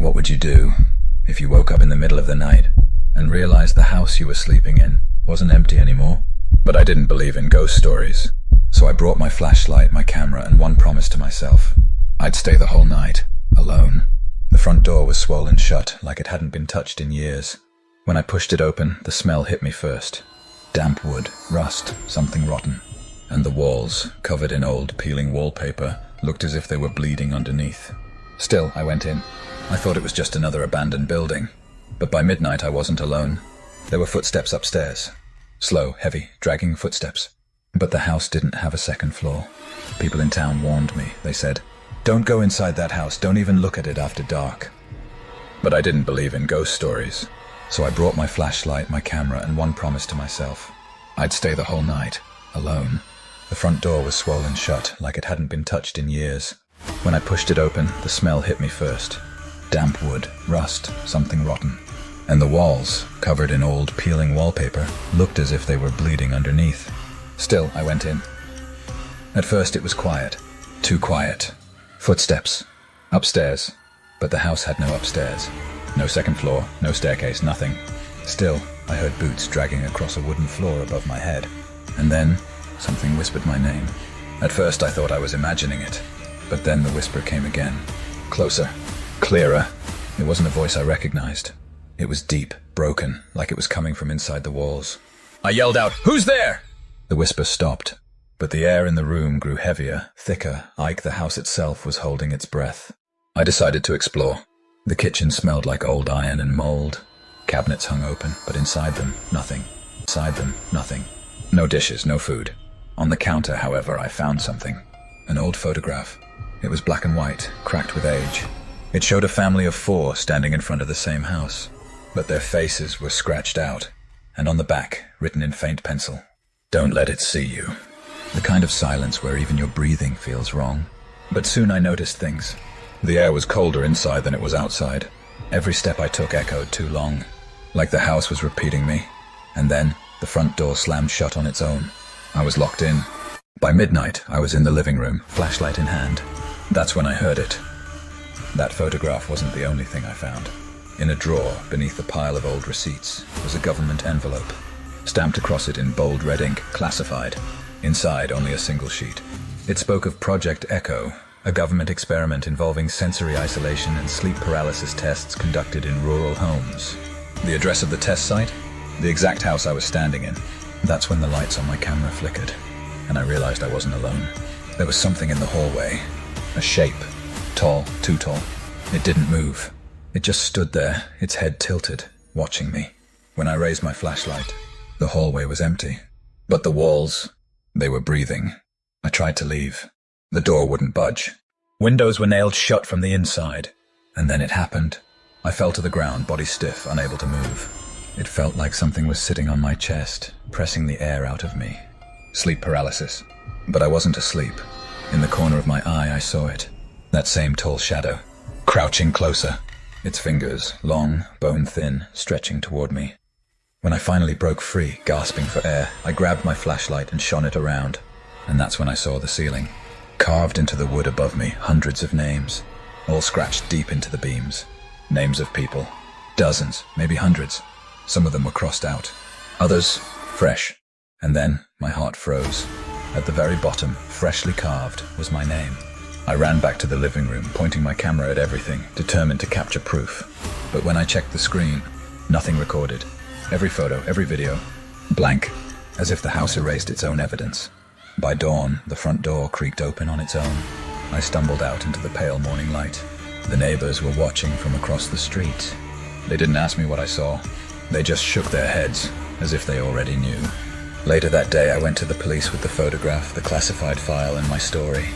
What would you do if you woke up in the middle of the night and realized the house you were sleeping in wasn't empty anymore? But I didn't believe in ghost stories, so I brought my flashlight, my camera, and one promise to myself. I'd stay the whole night, alone. The front door was swollen shut, like it hadn't been touched in years. When I pushed it open, the smell hit me first. Damp wood, rust, something rotten. And the walls, covered in old, peeling wallpaper, looked as if they were bleeding underneath. Still, I went in. I thought it was just another abandoned building. But by midnight, I wasn't alone. There were footsteps upstairs. Slow, heavy, dragging footsteps. But the house didn't have a second floor. People in town warned me. They said, "Don't go inside that house. Don't even look at it after dark." But I didn't believe in ghost stories. So I brought my flashlight, my camera, and one promise to myself. I'd stay the whole night, alone. The front door was swollen shut, like it hadn't been touched in years. When I pushed it open, the smell hit me first. Damp wood, rust, something rotten. And the walls, covered in old, peeling wallpaper, looked as if they were bleeding underneath. Still, I went in. At first it was quiet. Too quiet. Footsteps. Upstairs. But the house had no upstairs. No second floor, no staircase, nothing. Still, I heard boots dragging across a wooden floor above my head. And then, something whispered my name. At first I thought I was imagining it. But then the whisper came again. Closer. Clearer. It wasn't a voice I recognized. It was deep, broken, like it was coming from inside the walls. I yelled out, "Who's there?" The whisper stopped, but the air in the room grew heavier, thicker, like the house itself was holding its breath. I decided to explore. The kitchen smelled like old iron and mold. Cabinets hung open, but inside them, nothing. Inside them, nothing. No dishes, no food. On the counter, however, I found something. An old photograph. It was black and white, cracked with age. It showed a family of 4 standing in front of the same house. But their faces were scratched out, and on the back, written in faint pencil, "Don't let it see you." The kind of silence where even your breathing feels wrong. But soon I noticed things. The air was colder inside than it was outside. Every step I took echoed too long, like the house was repeating me. And then, the front door slammed shut on its own. I was locked in. By midnight, I was in the living room, flashlight in hand. That's when I heard it. That photograph wasn't the only thing I found. In a drawer, beneath a pile of old receipts, was a government envelope. Stamped across it in bold red ink, classified. Inside, only a single sheet. It spoke of Project Echo, a government experiment involving sensory isolation and sleep paralysis tests conducted in rural homes. The address of the test site? The exact house I was standing in. That's when the lights on my camera flickered, and I realized I wasn't alone. There was something in the hallway. A shape. Tall, too tall. It didn't move. It just stood there, its head tilted, watching me. When I raised my flashlight, the hallway was empty. But the walls, they were breathing. I tried to leave. The door wouldn't budge. Windows were nailed shut from the inside. And then it happened. I fell to the ground, body stiff, unable to move. It felt like something was sitting on my chest, pressing the air out of me. Sleep paralysis. But I wasn't asleep. In the corner of my eye, I saw it. That same tall shadow, crouching closer. Its fingers, long, bone-thin, stretching toward me. When I finally broke free, gasping for air, I grabbed my flashlight and shone it around. And that's when I saw the ceiling. Carved into the wood above me, hundreds of names, all scratched deep into the beams. Names of people. Dozens, maybe hundreds. Some of them were crossed out. Others, fresh. And then, my heart froze. At the very bottom, freshly carved, was my name. I ran back to the living room, pointing my camera at everything, determined to capture proof. But when I checked the screen, nothing recorded. Every photo, every video, blank, as if the house erased its own evidence. By dawn, the front door creaked open on its own. I stumbled out into the pale morning light. The neighbors were watching from across the street. They didn't ask me what I saw. They just shook their heads, as if they already knew. Later that day, I went to the police with the photograph, the classified file, and my story.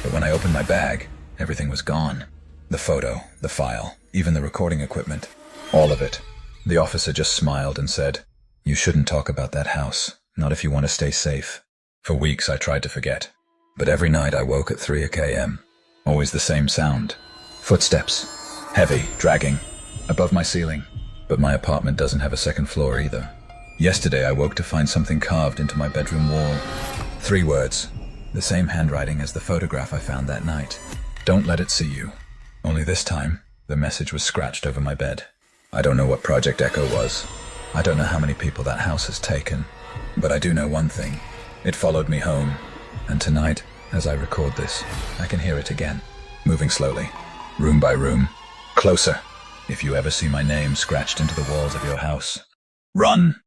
But when I opened my bag, everything was gone. The photo, the file, even the recording equipment. All of it. The officer just smiled and said, "You shouldn't talk about that house, not if you want to stay safe." For weeks I tried to forget. But every night I woke at 3 a.m. Always the same sound. Footsteps. Heavy, dragging. Above my ceiling. But my apartment doesn't have a second floor either. Yesterday I woke to find something carved into my bedroom wall. 3 words. The same handwriting as the photograph I found that night. "Don't let it see you." Only this time, The message was scratched over my bed. I don't know what Project Echo was. I don't know how many people that house has taken. But I do know one thing. It followed me home. And tonight, as I record this, I can hear it again. Moving slowly, room by room, closer. If you ever see my name scratched into the walls of your house, run!